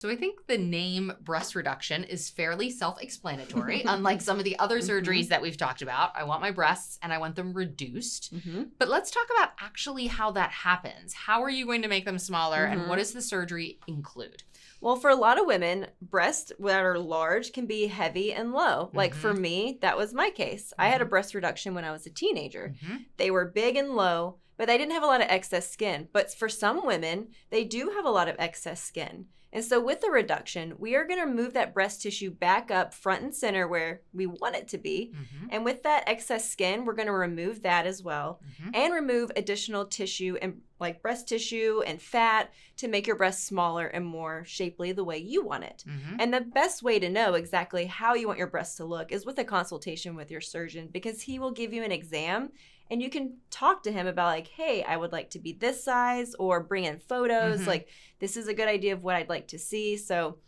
So I think the name breast reduction is fairly self-explanatory, unlike some of the other surgeries that we've talked about. I want my breasts and I want them reduced. But let's talk about actually how that happens. How are you going to make them smaller and what does the surgery include? Well, for a lot of women, breasts that are large can be heavy and low. Like for me, that was my case. I had a breast reduction when I was a teenager. They were big and low, but they didn't have a lot of excess skin. But for some women, they do have a lot of excess skin. And so with the reduction, we are going to move that breast tissue back up front and center where we want it to be. And with that excess skin, we're going to remove that as well and remove additional tissue and like breast tissue and fat to make your breast smaller and more shapely the way you want it. And the best way to know exactly how you want your breasts to look is with a consultation with your surgeon, because he will give you an exam and you can talk to him about like, hey, I would like to be this size, or bring in photos. Like, this is a good idea of what I'd like to see. So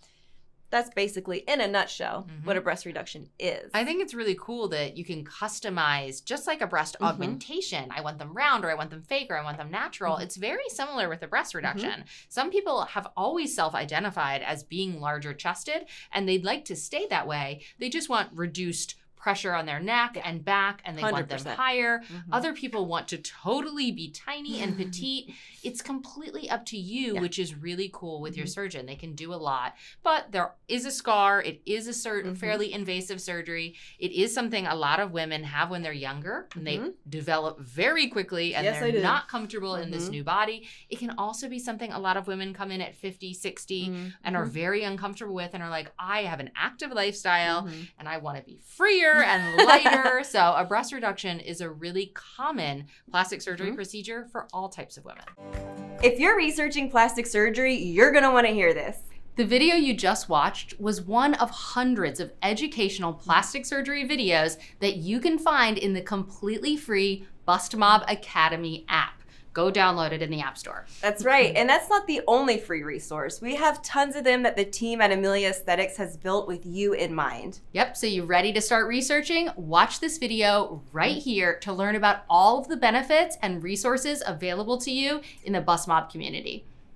that's basically, in a nutshell, what a breast reduction is. I think it's really cool that you can customize, just like a breast augmentation. I want them round, or I want them fake, or I want them natural. It's very similar with a breast reduction. Some people have always self-identified as being larger chested, and they'd like to stay that way. They just want reduced pressure on their neck and back, and they 100%. Want them higher. Other people want to totally be tiny and petite. It's completely up to you, which is really cool with your surgeon. They can do a lot, but there is a scar. It is a certain fairly invasive surgery. It is something a lot of women have when they're younger, and they develop very quickly, and they're not comfortable in this new body. It can also be something a lot of women come in at 50, 60 and are very uncomfortable with, and are like, I have an active lifestyle and I want to be freer and lighter. So a breast reduction is a really common plastic surgery procedure for all types of women. If you're researching plastic surgery, you're going to want to hear this. The video you just watched was one of hundreds of educational plastic surgery videos that you can find in the completely free Bustmob Academy app. Go download it in the App Store. That's right. And that's not the only free resource. We have tons of them that the team at Amelia Aesthetics has built with you in mind. Yep. So you ready to start researching? Watch this video right here to learn about all of the benefits and resources available to you in the Bustmob community.